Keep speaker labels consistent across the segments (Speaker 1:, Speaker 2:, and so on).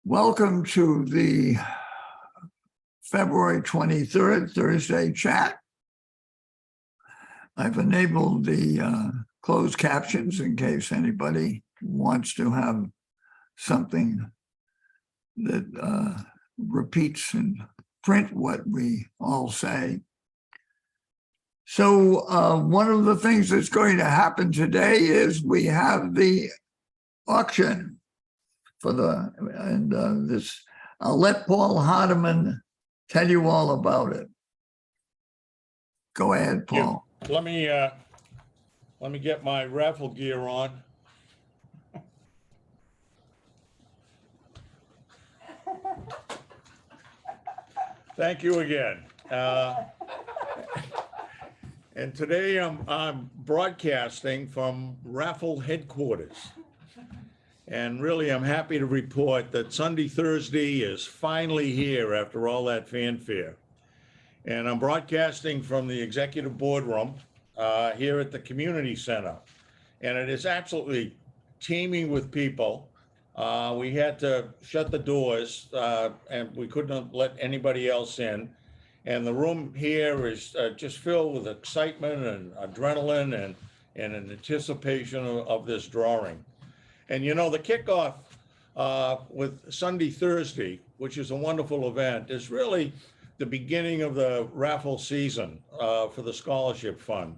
Speaker 1: Welcome to the February 23rd, Thursday chat. I've enabled the closed captions in case anybody wants to have something that repeats in print what we all say. So one of the things that's going to happen today is we have the auction for this. I'll let Paul Hardiman tell you all about it. Go ahead, Paul.
Speaker 2: Yeah. Let me get my raffle gear on. Thank you again. And today I'm broadcasting from raffle headquarters. And really, I'm happy to report that Sunday Thursday is finally here after all that fanfare. And I'm broadcasting from the executive boardroom here at the community center. And it is absolutely teeming with people. We had to shut the doors and we couldn't let anybody else in. And the room here is just filled with excitement and adrenaline and an anticipation of this drawing. And you know, the kickoff with Sunday Thursday, which is a wonderful event, is really the beginning of the raffle season for the scholarship fund.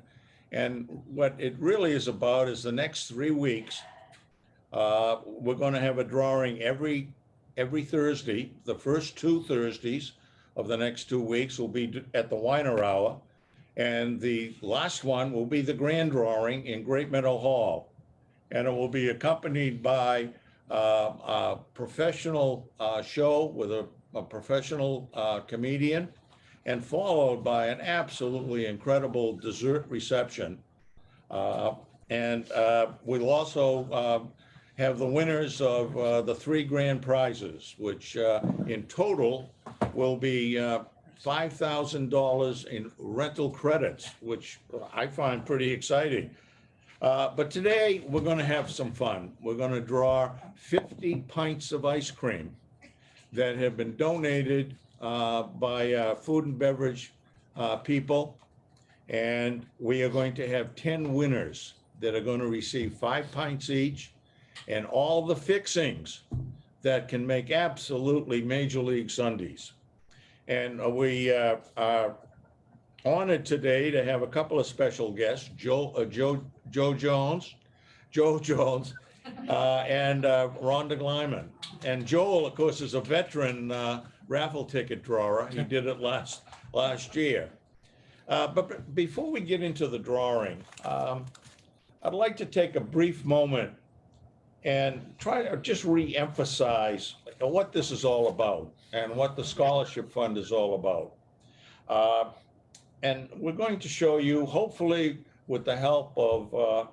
Speaker 2: And what it really is about is the next 3 weeks, we're going to have a drawing every Thursday. The first 2 Thursdays of the next 2 weeks will be at the Weiner Hour. And the last one will be the grand drawing in Great Meadow Hall. And it will be accompanied by a professional show with a professional comedian, and followed by an absolutely incredible dessert reception. And we'll also have the winners of the 3 grand prizes, which in total will be $5,000 in rental credits, which I find pretty exciting. But today we're going to have some fun. We're going to draw 50 pints of ice cream that have been donated by food and beverage people. And we are going to have 10 winners that are going to receive 5 pints each and all the fixings that can make absolutely Major League Sundays. And we are honored today to have a couple of special guests, Joe Jones, and Rhonda Glyman. And Joel, of course, is a veteran raffle ticket drawer. He did it last year. But before we get into the drawing, I'd like to take a brief moment and try to just re-emphasize what this is all about and what the Scholarship Fund is all about. And we're going to show you, hopefully with the help of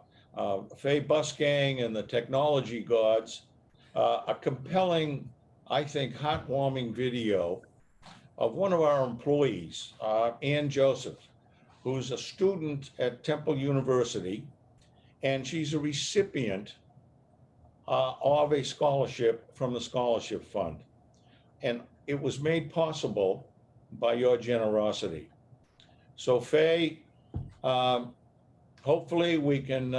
Speaker 2: Faye Busgang and the technology gods, a compelling, I think, heartwarming video of one of our employees, Ann Joseph, who's a student at Temple University, and she's a recipient of a scholarship from the Scholarship Fund. And it was made possible by your generosity. So Faye, hopefully we can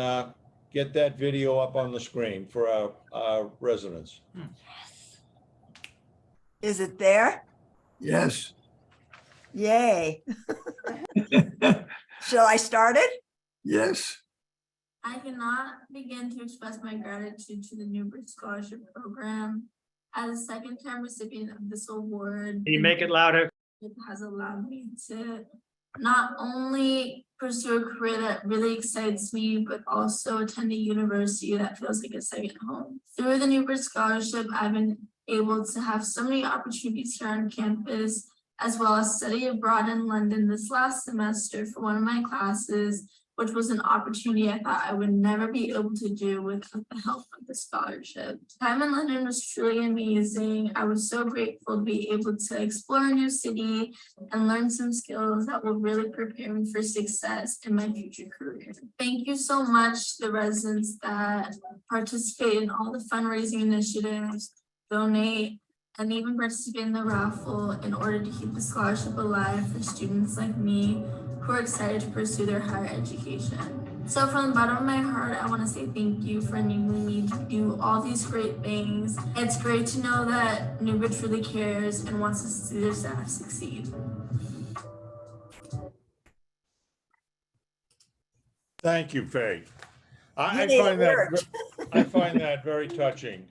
Speaker 2: get that video up on the screen for our residents.
Speaker 3: Is it there?
Speaker 1: Yes.
Speaker 3: Yay. Shall I start it?
Speaker 1: Yes.
Speaker 4: I cannot begin to express my gratitude to the Newbridge Scholarship Program. As a second-time recipient of this award,
Speaker 5: Can you make it louder?
Speaker 4: it has allowed me to not only pursue a career that really excites me, but also attend a university that feels like a second home. Through the Newbridge Scholarship, I've been able to have so many opportunities here on campus, as well as study abroad in London this last semester for one of my classes, which was an opportunity I thought I would never be able to do without the help of the scholarship. Time in London was truly amazing. I was so grateful to be able to explore a new city and learn some skills that will really prepare me for success in my future career. Thank you so much to the residents that participate in all the fundraising initiatives, donate, and even participate in the raffle in order to keep the scholarship alive for students like me who are excited to pursue their higher education. So from the bottom of my heart, I want to say thank you for enabling me to do all these great things. It's great to know that Newbridge really cares and wants to see their staff succeed.
Speaker 2: Thank you, Faye. I
Speaker 3: Yay,
Speaker 2: find
Speaker 3: it
Speaker 2: that,
Speaker 3: worked.
Speaker 2: I find that very touching.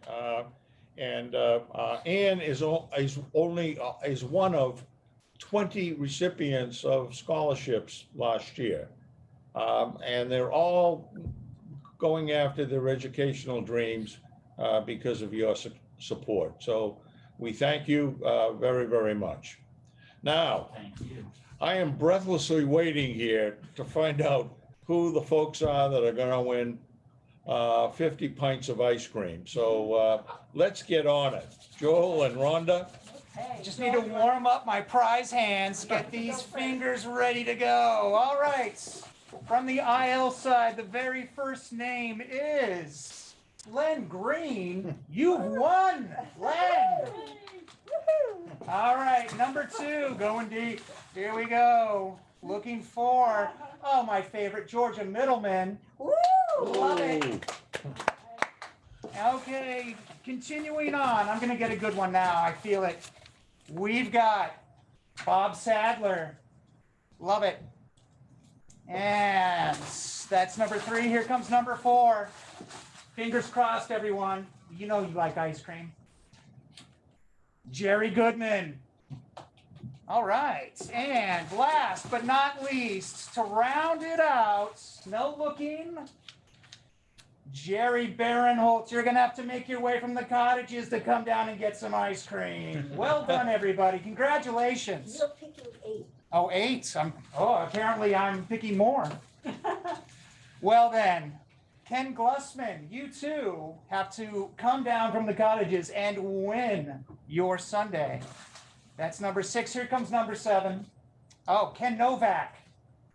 Speaker 2: And Anne is one of 20 recipients of scholarships last year. And they're all going after their educational dreams because of your support. So we thank you very, very much. Now, I am breathlessly waiting here to find out who the folks are that are gonna win 50 pints of ice cream. So let's get on it. Joel and Rhonda.
Speaker 5: Just need to warm up my prize hands, get these fingers ready to go. All right. From the IL side, the very first name is Len Green. You've won, Len. All right, number 2, going deep. Here we go. Looking for, oh, my favorite, Georgia Middleman. Love it. Okay, continuing on. I'm gonna get a good one now. I feel it. We've got Bob Sadler. Love it. And that's number 3. Here comes number 4. Fingers crossed, everyone. You know you like ice cream. Jerry Goodman. All right. And last but not least, to round it out, no looking, Jerry Barinholtz. You're going to have to make your way from the cottages to come down and get some ice cream. Well done, everybody. Congratulations.
Speaker 6: You're picking 8.
Speaker 5: Oh, 8. Apparently I'm picking more. Well then, Ken Glussman, you too have to come down from the cottages and win your sundae. That's number 6. Here comes number 7. Oh, Ken Novak.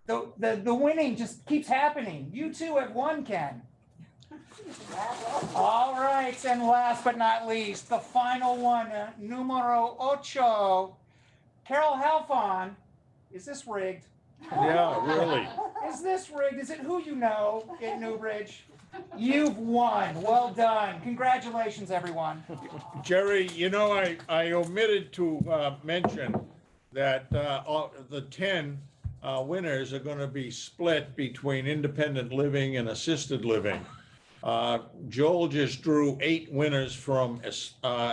Speaker 5: The winning just keeps happening. You too have won, Ken. All right, and last but not least, the final one, numero 8, Carol Halfon. Is this rigged?
Speaker 2: Yeah, really.
Speaker 5: Is this rigged? Is it who you know in Newbridge? You've won. Well done. Congratulations, everyone.
Speaker 2: Jerry, you know, I omitted to mention that the 10 winners are going to be split between independent living and assisted living. Joel just drew 8 winners from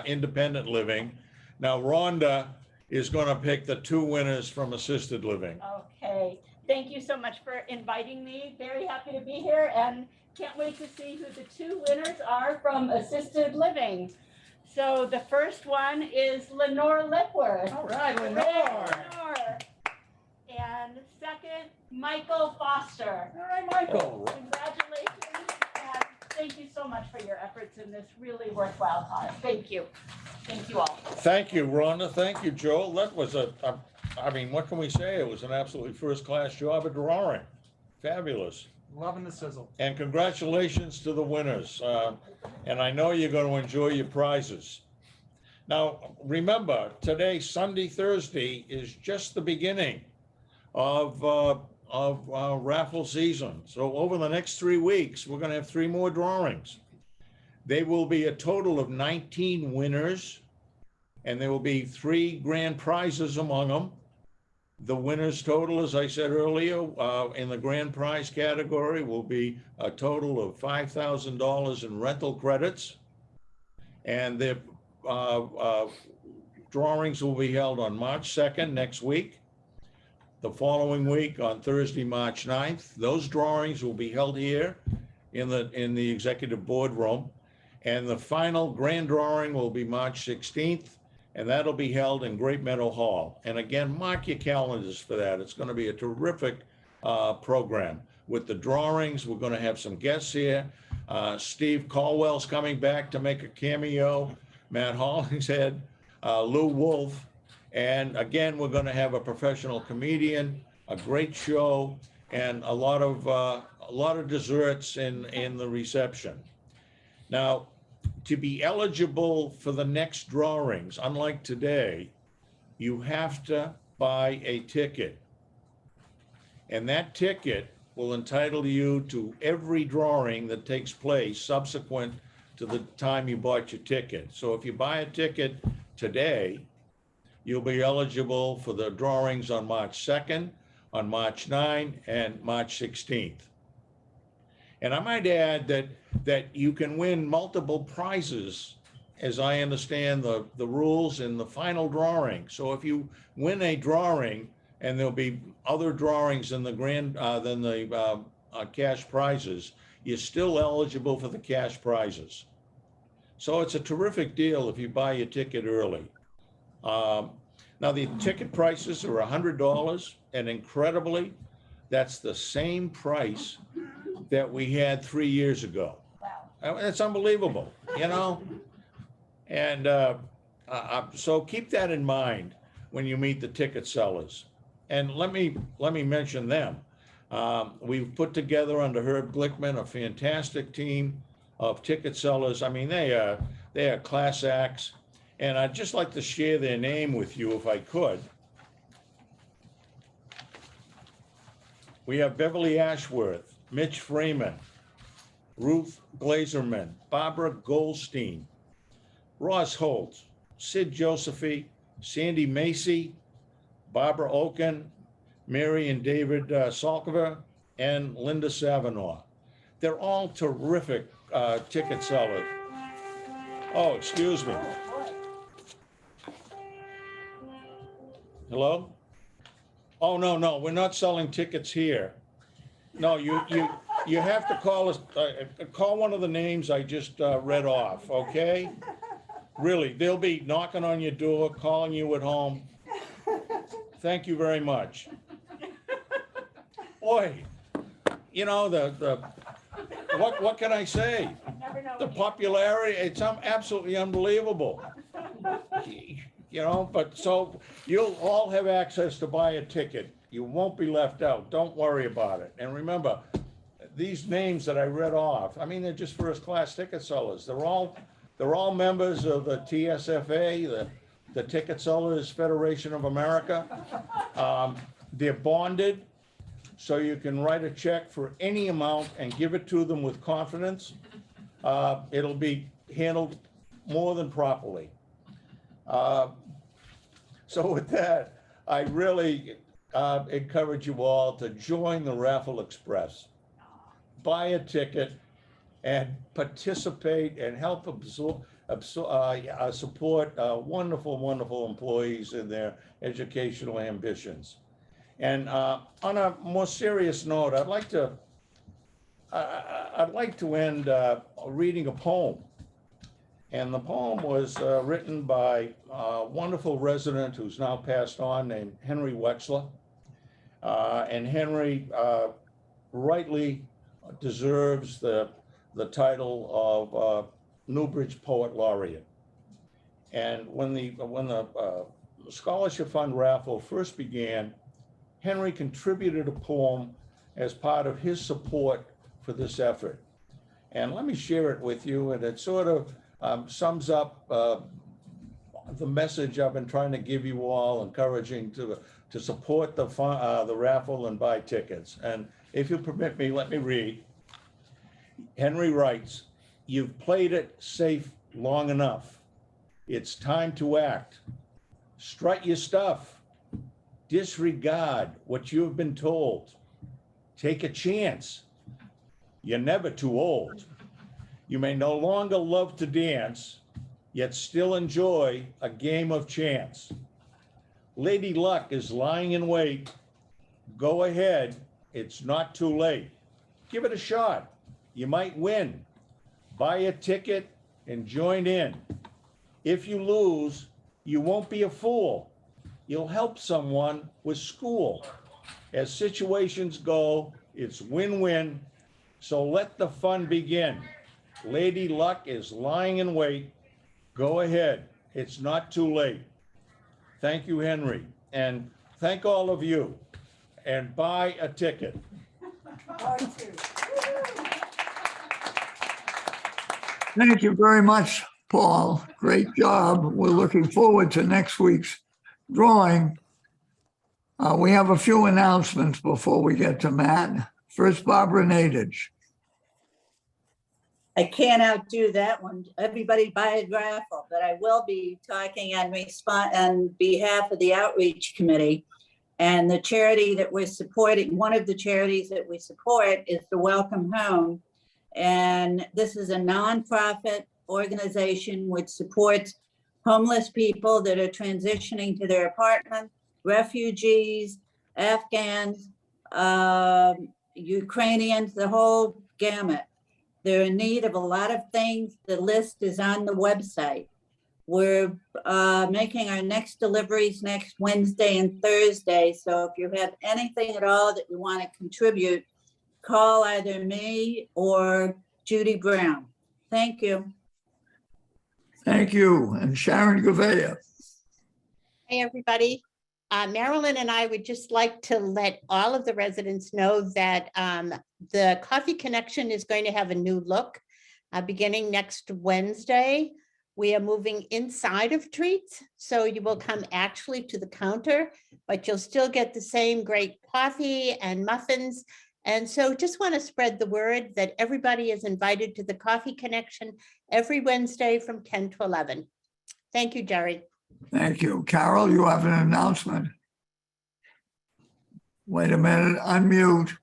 Speaker 2: independent living. Now Rhonda is going to pick the 2 winners from assisted living.
Speaker 6: Okay. Thank you so much for inviting me. Very happy to be here and can't wait to see who the 2 winners are from assisted living. So the first one is Lenore Lipworth.
Speaker 5: All right,
Speaker 6: Hooray,
Speaker 5: Lenore.
Speaker 6: Lenore. And second, Michael Foster.
Speaker 5: All right, Michael.
Speaker 6: Congratulations and thank you so much for your efforts in this really worthwhile cause. Thank you. Thank you all.
Speaker 2: Thank you, Rhonda. Thank you, Joel. That was I mean, what can we say? It was an absolutely first-class job at drawing. Fabulous.
Speaker 5: Loving the sizzle.
Speaker 2: And congratulations to the winners. And I know you're going to enjoy your prizes. Now, remember, today, Sunday, Thursday, is just the beginning of raffle season. So over the next 3 weeks, we're going to have 3 more drawings. They will be a total of 19 winners, and there will be 3 grand prizes among them. The winners total, as I said earlier, in the grand prize category will be a total of $5,000 in rental credits. And the drawings will be held on March 2nd, next week. The following week on Thursday, March 9th. Those drawings will be held here in the executive boardroom. And the final grand drawing will be March 16th. And that'll be held in Great Meadow Hall. And again, mark your calendars for that. It's going to be a terrific program. With the drawings, we're going to have some guests here. Steve Caldwell's coming back to make a cameo. Matt Hollingshead, Lou Wolf. And again, we're going to have a professional comedian, a great show, and a lot of desserts in the reception. Now, to be eligible for the next drawings, unlike today, you have to buy a ticket. And that ticket will entitle you to every drawing that takes place subsequent to the time you bought your ticket. So if you buy a ticket today, you'll be eligible for the drawings on March 2nd, on March 9, and March 16th. And I might add that you can win multiple prizes, as I understand the rules in the final drawing. So if you win a drawing, and there'll be other drawings in the cash prizes, you're still eligible for the cash prizes. So it's a terrific deal if you buy your ticket early. Now the ticket prices are $100, and incredibly, that's the same price that we had 3 years ago. Wow. It's unbelievable, you know? And so keep that in mind when you meet the ticket sellers. And let me mention them. We've put together under Herb Glickman a fantastic team of ticket sellers. I mean, they are class acts. And I'd just like to share their name with you if I could. We have Beverly Ashworth, Mitch Freeman, Ruth Glazerman, Barbara Goldstein, Ross Holt, Sid Josephy, Sandy Macy, Barbara Oken, Mary and David Salkova, and Linda Savinour. They're all terrific ticket sellers. Oh, excuse me. Hello? Oh, no, we're not selling tickets here. No, you have to call us, call one of the names I just read off, okay? Really, they'll be knocking on your door, calling you at home. Thank you very much. Boy, you know, what can I say? The popularity, it's absolutely unbelievable. You know, but so you'll all have access to buy a ticket. You won't be left out. Don't worry about it. And remember, these names that I read off, I mean, they're just first-class ticket sellers. They're all members of the TSFA, the Ticket Sellers Federation of America. They're bonded, so you can write a check for any amount and give it to them with confidence. It'll be handled more than properly. So with that, I really encourage you all to join the Raffle Express. Buy a ticket and participate and help support wonderful, wonderful employees in their educational ambitions. And on a more serious note, I'd like to end reading a poem. And the poem was written by a wonderful resident who's now passed on named Henry Wechsler. And Henry rightly deserves the title of Newbridge Poet Laureate. And when the Scholarship Fund raffle first began, Henry contributed a poem as part of his support for this effort. And let me share it with you, and it sort of sums up the message I've been trying to give you all, encouraging to support the raffle and buy tickets. And if you permit me, let me read. Henry writes, "You've played it safe long enough. It's time to act. Strut your stuff. Disregard what you've been told. Take a chance. You're never too old. You may no longer love to dance, yet still enjoy a game of chance. Lady Luck is lying in wait. Go ahead, it's not too late. Give it a shot. You might win. Buy a ticket and join in. If you lose, you won't be a fool. You'll help someone with school. As situations go, it's win-win. So let the fun begin. Lady Luck is lying in wait. Go ahead. It's not too late." Thank you, Henry. And thank all of you. And buy a ticket.
Speaker 1: Thank you very much, Paul. Great job. We're looking forward to next week's drawing. We have a few announcements before we get to Matt. First, Barbara Nadich.
Speaker 7: I can't outdo that one. Everybody buy a raffle, but I will be talking on behalf of the outreach committee. And the charity that we're supporting, one of the charities that we support is the Welcome Home. And this is a nonprofit organization which supports homeless people that are transitioning to their apartment, refugees, Afghans, Ukrainians, the whole gamut. They're in need of a lot of things. The list is on the website. We're making our next deliveries next Wednesday and Thursday. So if you have anything at all that you want to contribute, call either me or Judy Brown. Thank you.
Speaker 1: Thank you. And Sharon Gouveia.
Speaker 8: Hey, everybody. Marilyn and I would just like to let all of the residents know that the Coffee Connection is going to have a new look beginning next Wednesday. We are moving inside of Treats, so you will come actually to the counter, but you'll still get the same great coffee and muffins. And so just want to spread the word that everybody is invited to the Coffee Connection every Wednesday from 10 to 11. Thank you, Jerry.
Speaker 1: Thank you. Carol, you have an announcement. Wait a minute, unmute.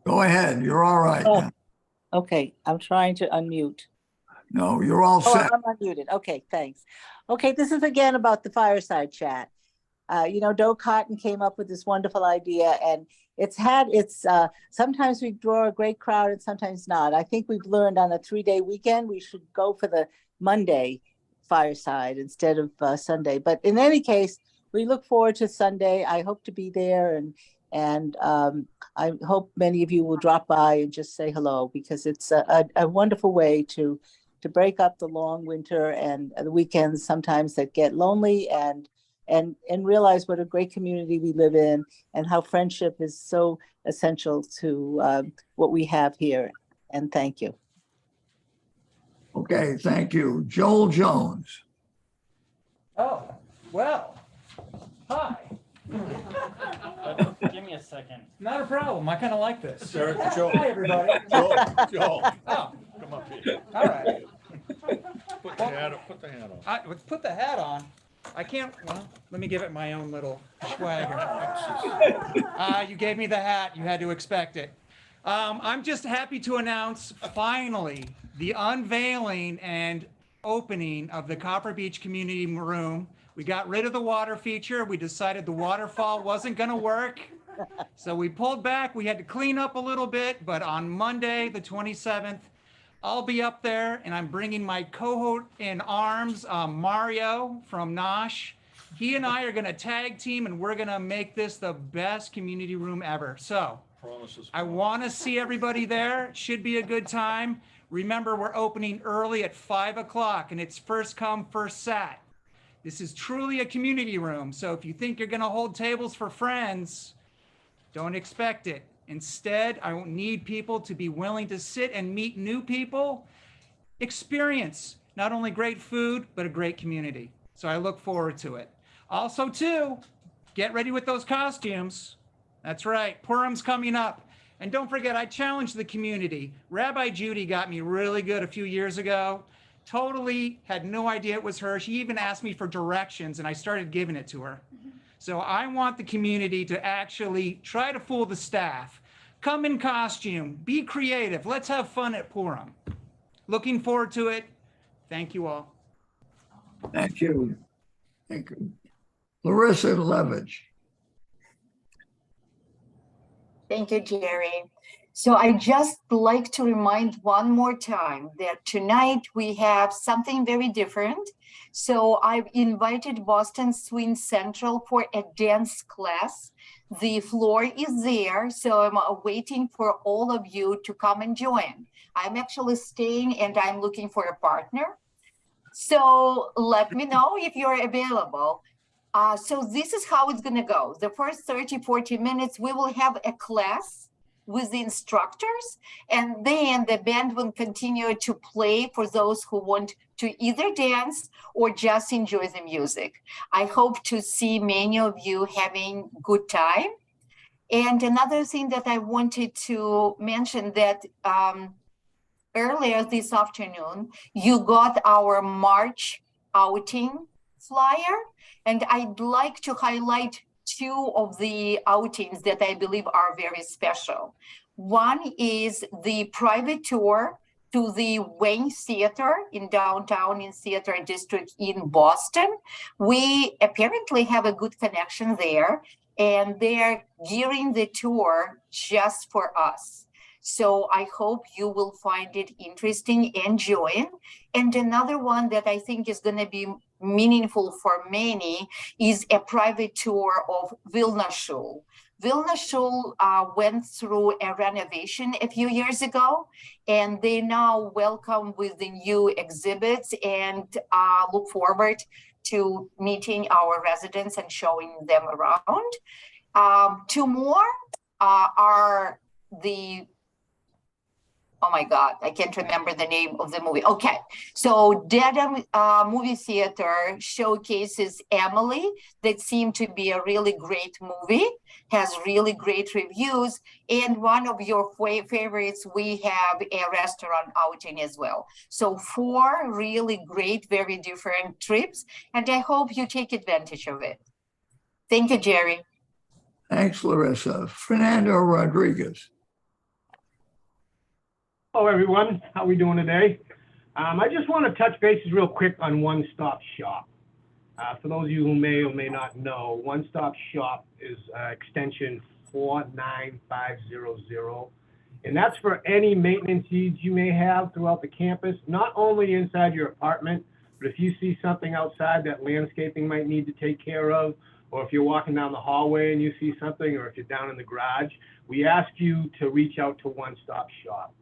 Speaker 1: Go ahead, you're all right.
Speaker 9: Oh. Okay, I'm trying to unmute.
Speaker 1: No, you're all
Speaker 9: Oh,
Speaker 1: set.
Speaker 9: I'm unmuted. Okay, thanks. Okay, this is again about the fireside chat. Doe Cotton came up with this wonderful idea, and sometimes we draw a great crowd and sometimes not. I think we've learned on a 3-day weekend, we should go for the Monday fireside instead of Sunday. But in any case, we look forward to Sunday. I hope to be there, and I hope many of you will drop by and just say hello, because it's a wonderful way to break up the long winter and the weekends sometimes that get lonely, and realize what a great community we live in and how friendship is so essential to what we have here. And thank you.
Speaker 1: Okay, thank you. Joel Jones.
Speaker 5: Oh, well, hi.
Speaker 10: Give me a second.
Speaker 5: Not a problem. I kind of like this.
Speaker 2: Sir, Joel.
Speaker 5: Hi, everybody.
Speaker 2: Joel,
Speaker 5: Oh,
Speaker 2: come up here.
Speaker 5: all right.
Speaker 2: Put the hat on. Put the hat on.
Speaker 5: Let's put the hat on. I can't, well, let me give it my own little swagger. You gave me the hat. You had to expect it. I'm just happy to announce finally the unveiling and opening of the Copper Beach Community Room. We got rid of the water feature. We decided the waterfall wasn't going to work. So we pulled back. We had to clean up a little bit, but on Monday, the 27th, I'll be up there, and I'm bringing my cohort in arms, Mario from Nosh. He and I are going to tag team, and we're going to make this the best community room ever. So
Speaker 2: Promises.
Speaker 5: I want to see everybody there. Should be a good time. Remember, we're opening early at 5 o'clock, and it's first come, first sat. This is truly a community room. So if you think you're going to hold tables for friends, don't expect it. Instead, I need people to be willing to sit and meet new people, experience not only great food, but a great community. So I look forward to it. Also, too, get ready with those costumes. That's right, Purim's coming up. And don't forget, I challenged the community. Rabbi Judy got me really good a few years ago. Totally had no idea it was her. She even asked me for directions, and I started giving it to her. So I want the community to actually try to fool the staff. Come in costume, be creative. Let's have fun at Purim. Looking forward to it. Thank you all.
Speaker 1: Thank you. Thank you. Larissa Levitch.
Speaker 11: Thank you, Jerry. So I just like to remind one more time that tonight we have something very different. So I've invited Boston Swing Central for a dance class. The floor is there, so I'm waiting for all of you to come and join. I'm actually staying and I'm looking for a partner. So let me know if you're available. So this is how it's gonna go. The first 30, 40 minutes, we will have a class with the instructors, and then the band will continue to play for those who want to either dance or just enjoy the music. I hope to see many of you having good time. And another thing that I wanted to mention that earlier this afternoon, you got our March outing flyer, and I'd like to highlight two of the outings that I believe are very special. One is the private tour to the Wayne Theater in downtown in Theater District in Boston. We apparently have a good connection there, and they're gearing the tour just for us. So I hope you will find it interesting and join. And another one that I think is going to be meaningful for many is a private tour of Vilna Shul. Vilna Shul went through a renovation a few years ago, and they now welcome with the new exhibits and look forward to meeting our residents and showing them around. Two more are the, oh my God, I can't remember the name of the movie. Okay, so Dedham Movie Theater showcases Emily, that seemed to be a really great movie, has really great reviews, and one of your favorites, we have a restaurant outing as well. So 4 really great, very different trips, and I hope you take advantage of it. Thank you, Jerry.
Speaker 1: Thanks, Larissa. Fernando Rodriguez.
Speaker 10: Hello, everyone. How are we doing today? I just want to touch bases real quick on One Stop Shop. For those of you who may or may not know, One Stop Shop is extension 49500, and that's for any maintenance needs you may have throughout the campus, not only inside your apartment, but if you see something outside that landscaping might need to take care of, or if you're walking down the hallway and you see something, or if you're down in the garage, we ask you to reach out to One Stop Shop.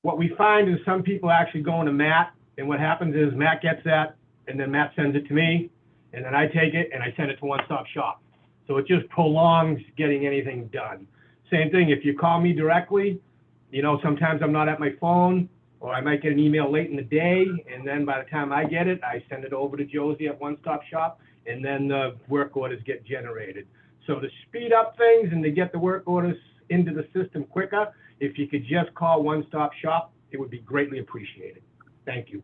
Speaker 10: What we find is some people actually go into Matt, and what happens is Matt gets that, and then Matt sends it to me, and then I take it and I send it to One Stop Shop. So it just prolongs getting anything done. Same thing, if you call me directly, you know, sometimes I'm not at my phone, or I might get an email late in the day, and then by the time I get it, I send it over to Josie at One Stop Shop, and then the work orders get generated. So to speed up things and to get the work orders into the system quicker, if you could just call One Stop Shop, it would be greatly appreciated. Thank you.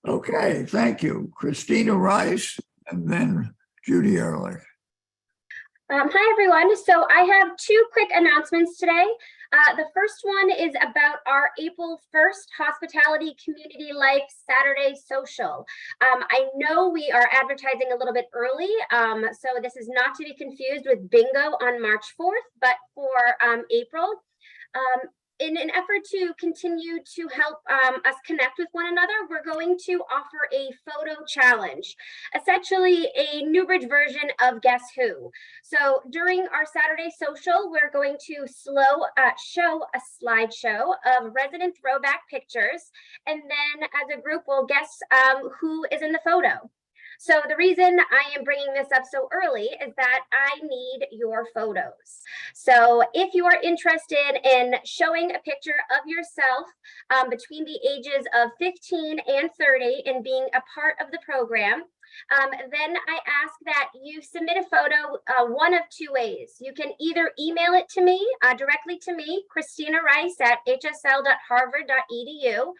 Speaker 1: Okay, thank you. Christina Rice, and then Judy Ehrlich.
Speaker 12: Hi, everyone. So I have 2 quick announcements today. The first one is about our April 1st Hospitality Community Life Saturday Social. I know we are advertising a little bit early, so this is not to be confused with bingo on March 4th, but for April. In an effort to continue to help us connect with one another, we're going to offer a photo challenge, essentially a Newbridge version of Guess Who. So during our Saturday social, we're going to show a slideshow of resident throwback pictures, and then as a group, we'll guess who is in the photo. So the reason I am bringing this up so early is that I need your photos. So if you are interested in showing a picture of yourself between the ages of 15 and 30 and being a part of the program, then I ask that you submit a photo one of 2 ways. You can either email it to me, directly to me, Christina Rice at hsl.harvard.edu,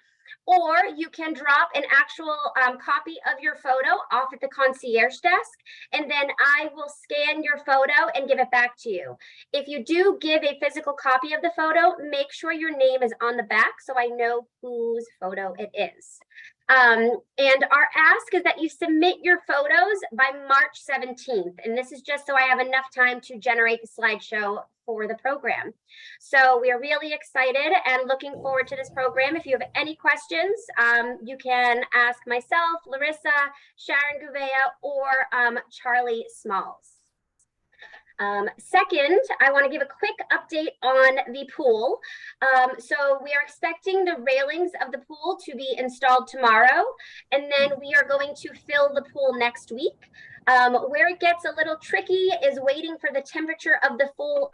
Speaker 12: or you can drop an actual copy of your photo off at the concierge desk, and then I will scan your photo and give it back to you. If you do give a physical copy of the photo, make sure your name is on the back so I know whose photo it is. And our ask is that you submit your photos by March 17th. And this is just so I have enough time to generate the slideshow for the program. So we are really excited and looking forward to this program. If you have any questions, you can ask myself, Larissa, Sharon Gouveia, or Charlie Smalls. Second, I want to give a quick update on the pool. So we are expecting the railings of the pool to be installed tomorrow, and then we are going to fill the pool next week. Where it gets a little tricky is waiting for the temperature of the pool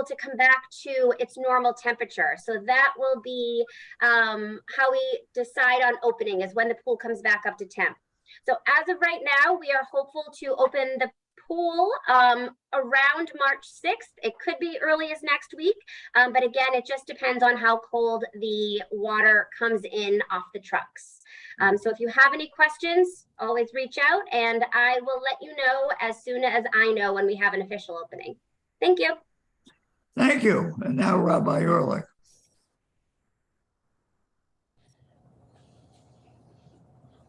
Speaker 12: to come back to its normal temperature. So that will be how we decide on opening, is when the pool comes back up to temp. So as of right now, we are hopeful to open the pool around March 6th. It could be early as next week, but again, it just depends on how cold the water comes in off the trucks. So if you have any questions, always reach out, and I will let you know as soon as I know when we have an official opening. Thank you.
Speaker 1: Thank you. And now Rabbi Ehrlich.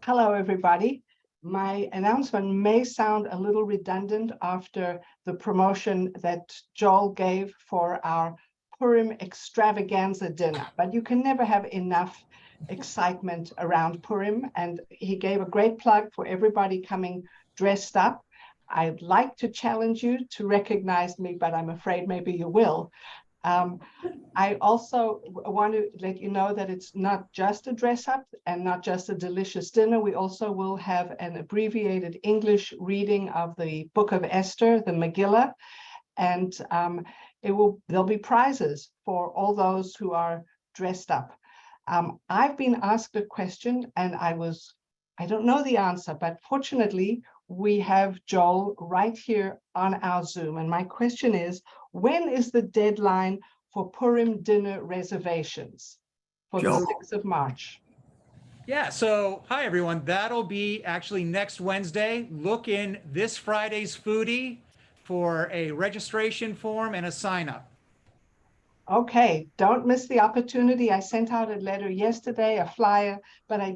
Speaker 13: Hello, everybody. My announcement may sound a little redundant after the promotion that Joel gave for our Purim extravaganza dinner, but you can never have enough excitement around Purim, and he gave a great plug for everybody coming dressed up. I'd like to challenge you to recognize me, but I'm afraid maybe you will. I also want to let you know that it's not just a dress up and not just a delicious dinner. We also will have an abbreviated English reading of the Book of Esther, the Megillah, and there'll be prizes for all those who are dressed up. I've been asked a question and I don't know the answer, but fortunately we have Joel right here on our Zoom. And my question is, when is the deadline for Purim dinner reservations for
Speaker 1: Joel.
Speaker 13: the 6th of March?
Speaker 5: Yeah, so hi everyone. That'll be actually next Wednesday. Look in this Friday's Foodie for a registration form and a sign up.
Speaker 13: Okay, don't miss the opportunity. I sent out a letter yesterday, a flyer, but I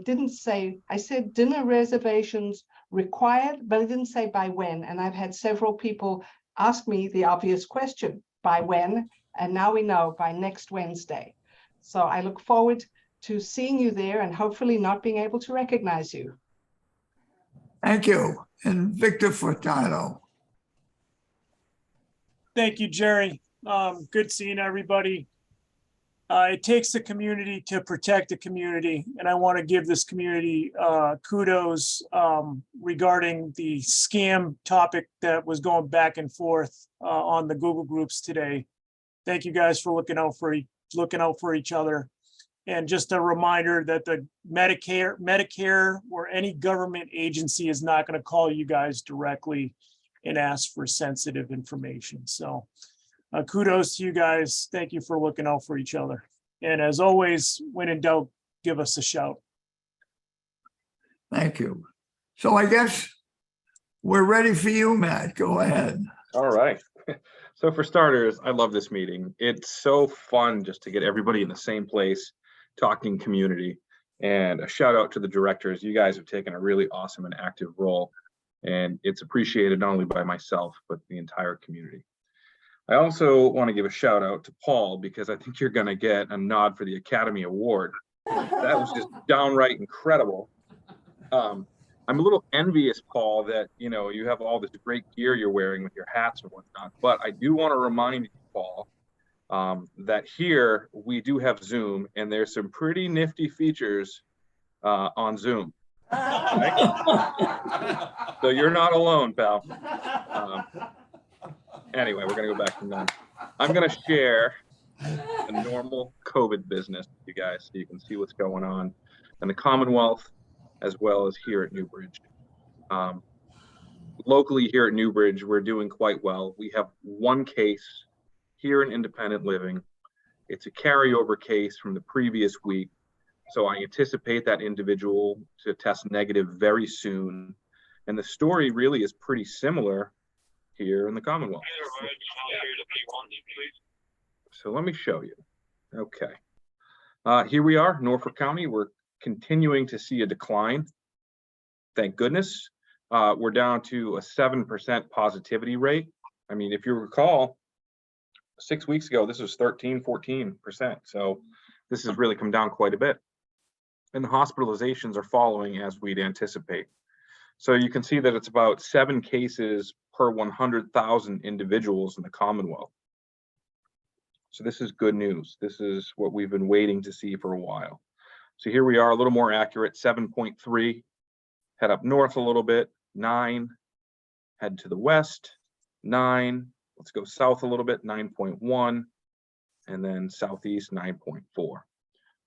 Speaker 13: said dinner reservations required, but I didn't say by when. And I've had several people ask me the obvious question, by when? And now we know, by next Wednesday. So I look forward to seeing you there and hopefully not being able to recognize you.
Speaker 1: Thank you. And Victor Furtado.
Speaker 14: Thank you, Jerry. Good seeing everybody. It takes the community to protect the community, and I want to give this community kudos regarding the scam topic that was going back and forth on the Google groups today. Thank you guys for looking out for each other. And just a reminder that the Medicare or any government agency is not going to call you guys directly and ask for sensitive information. So kudos to you guys. Thank you for looking out for each other. And as always, when in doubt, give us a shout.
Speaker 1: Thank you. So I guess we're ready for you, Matt. Go ahead.
Speaker 15: All right. So for starters, I love this meeting. It's so fun just to get everybody in the same place, talking community. And a shout out to the directors. You guys have taken a really awesome and active role. And it's appreciated not only by myself, but the entire community. I also want to give a shout out to Paul, because I think you're going to get a nod for the Academy Award. That was just downright incredible. I'm a little envious, Paul, that you have all this great gear you're wearing with your hats and whatnot. But I do want to remind you, Paul, that here we do have Zoom, and there's some pretty nifty features on Zoom. Right? So you're not alone, pal. Anyway, we're going to go back to none. I'm going to share the normal COVID business with you guys so you can see what's going on in the Commonwealth as well as here at Newbridge. Locally here at Newbridge, we're doing quite well. We have one case here in independent living. It's a carryover case from the previous week. So I anticipate that individual to test negative very soon. And the story really is pretty similar here in the Commonwealth. So let me show you. Okay. Here we are, Norfolk County. We're continuing to see a decline. Thank goodness. We're down to a 7% positivity rate. I mean, if you recall, 6 weeks ago, this was 13, 14%. So this has really come down quite a bit. And the hospitalizations are following as we'd anticipate. So you can see that it's about 7 cases per 100,000 individuals in the Commonwealth. So this is good news. This is what we've been waiting to see for a while. So here we are, a little more accurate, 7.3. Head up north a little bit, 9. Head to the west, 9. Let's go south a little bit, 9.1. And then southeast, 9.4.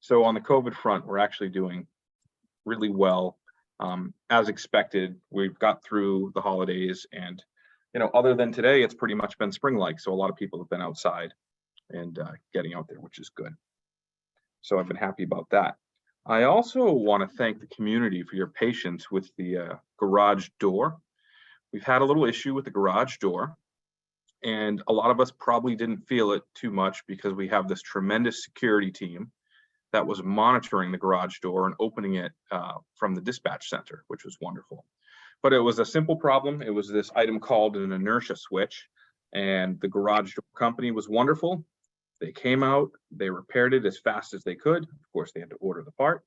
Speaker 15: So on the COVID front, we're actually doing really well. As expected, we've got through the holidays, and other than today, it's pretty much been spring-like. So a lot of people have been outside and getting out there, which is good. So I've been happy about that. I also want to thank the community for your patience with the garage door. We've had a little issue with the garage door, and a lot of us probably didn't feel it too much because we have this tremendous security team that was monitoring the garage door and opening it from the dispatch center, which was wonderful. But it was a simple problem. It was this item called an inertia switch, and the garage door company was wonderful. They came out, they repaired it as fast as they could. Of course, they had to order the part,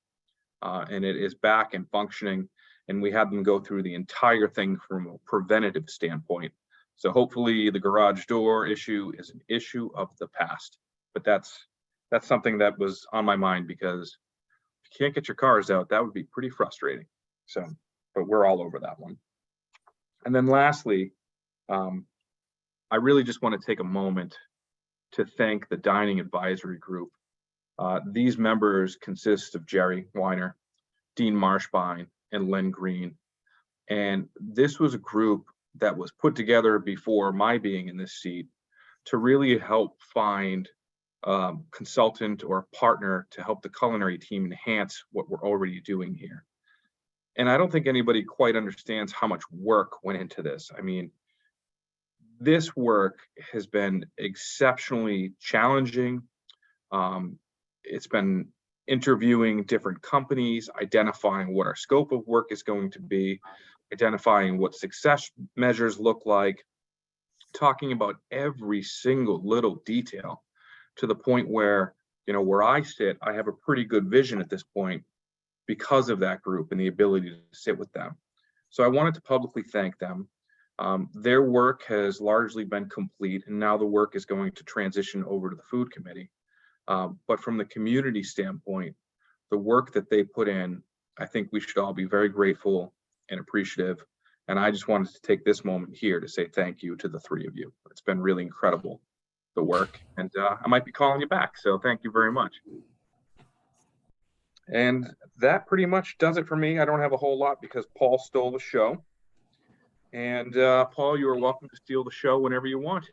Speaker 15: and it is back and functioning. And we had them go through the entire thing from a preventative standpoint. So hopefully the garage door issue is an issue of the past. But that's something that was on my mind, because if you can't get your cars out, that would be pretty frustrating. So, but we're all over that one. And then lastly, I really just want to take a moment to thank the Dining Advisory Group. These members consist of Jerry Weiner, Dean Marshbine, and Len Green. And this was a group that was put together before my being in this seat to really help find consultant or partner to help the culinary team enhance what we're already doing here. And I don't think anybody quite understands how much work went into this. I mean, this work has been exceptionally challenging. It's been interviewing different companies, identifying what our scope of work is going to be, identifying what success measures look like, talking about every single little detail, to the point where, where I sit, I have a pretty good vision at this point because of that group and the ability to sit with them. So I wanted to publicly thank them. Their work has largely been complete, and now the work is going to transition over to the food committee. But from the community standpoint, the work that they put in, I think we should all be very grateful and appreciative. And I just wanted to take this moment here to say thank you to the 3 of you. It's been really incredible, the work, and I might be calling you back. So thank you very much. And that pretty much does it for me. I don't have a whole lot because Paul stole the show. And Paul, you are welcome to steal the show whenever you want.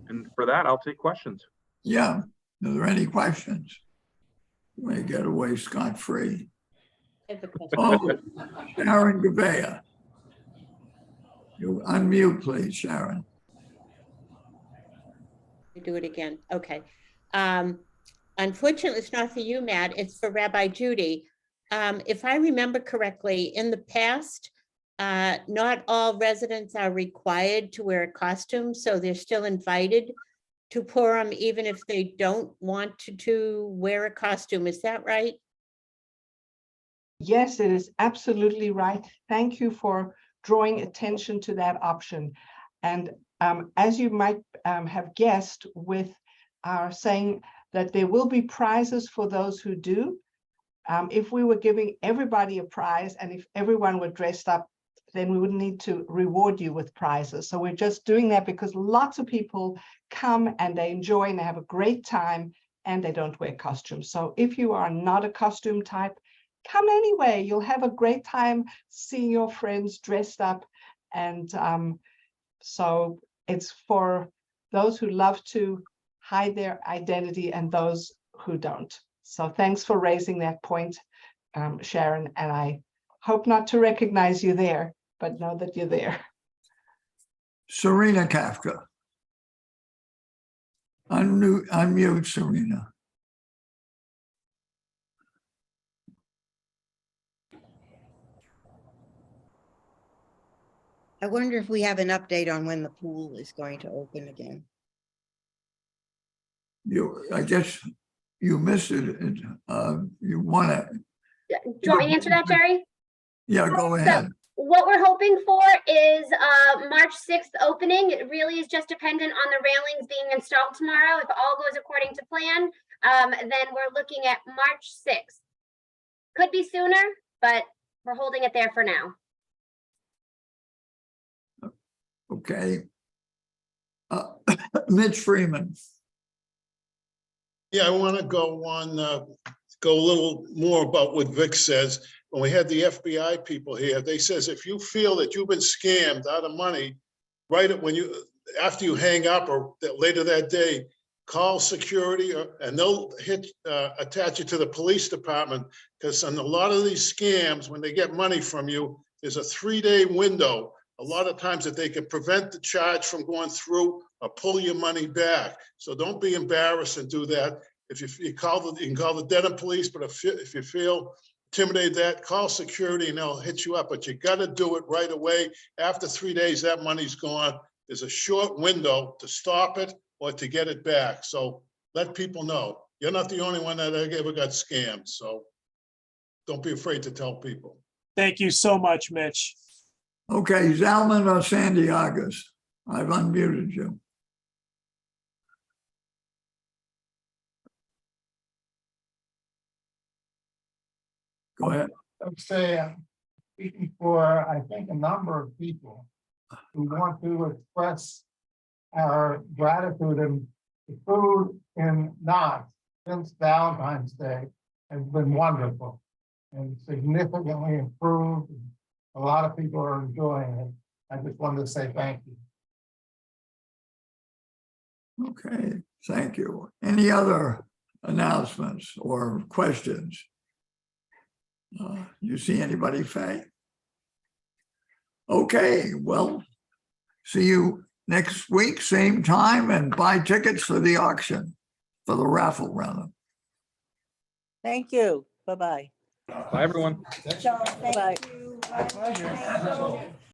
Speaker 15: And for that, I'll take questions.
Speaker 1: Yeah. Are there any questions? You may get away scot-free.
Speaker 8: I have a question.
Speaker 1: Oh, Sharon Gavea. You unmute, please, Sharon.
Speaker 8: Do it again. Okay. Unfortunately, it's not for you, Matt. It's for Rabbi Judy. If I remember correctly, in the past, not all residents are required to wear a costume, so they're still invited to Purim, even if they don't want to wear a costume. Is that right?
Speaker 13: Yes, it is absolutely right. Thank you for drawing attention to that option. And as you might have guessed, with our saying that there will be prizes for those who do, if we were giving everybody a prize and if everyone were dressed up, then we wouldn't need to reward you with prizes. So we're just doing that because lots of people come and they enjoy and they have a great time and they don't wear costumes. So if you are not a costume type, come anyway. You'll have a great time seeing your friends dressed up. And so it's for those who love to hide their identity and those who don't. So thanks for raising that point, Sharon. And I hope not to recognize you there, but know that you're there.
Speaker 1: Serena Kafka. Unmute, Serena.
Speaker 16: I wonder if we have an update on when the pool is going to open again.
Speaker 1: I guess you missed it. You want to.
Speaker 12: Do you want me to answer that, Jerry?
Speaker 1: Yeah, go
Speaker 12: So,
Speaker 1: ahead.
Speaker 12: what we're hoping for is March 6th opening. It really is just dependent on the railings being installed tomorrow. If all goes according to plan, then we're looking at March 6th. Could be sooner, but we're holding it there for now.
Speaker 1: Okay. Mitch Freeman.
Speaker 17: Yeah, I want to go a little more about what Vic says. When we had the FBI people here, they says, if you feel that you've been scammed out of money, after you hang up or later that day, call security and they'll attach you to the police department, because on a lot of these scams, when they get money from you, there's a 3-day window. A lot of times that they can prevent the charge from going through or pull your money back. So don't be embarrassed and do that. If you can call the Dedham police, but if you feel intimidated, that call security and they'll hit you up. But you got to do it right away. After 3 days, that money's gone. There's a short window to stop it or to get it back. So let people know. You're not the only one that ever got scammed. So don't be afraid to tell people.
Speaker 14: Thank you so much, Mitch.
Speaker 1: Okay, Zalman or Sandy August. I've unmuted you. Go ahead.
Speaker 18: I would say I'm speaking for, I think, a number of people who want to express our gratitude, and the food in Knox since Valentine's Day has been wonderful and significantly improved. A lot of people are enjoying it. I just wanted to say thank you.
Speaker 1: Okay, thank you. Any other announcements or questions? You see anybody, Faye? Okay, well, see you next week, same time, and buy tickets for the auction, for the raffle rather.
Speaker 9: Thank you. Bye-bye.
Speaker 15: Bye, everyone.
Speaker 9: Bye-bye.
Speaker 5: My pleasure.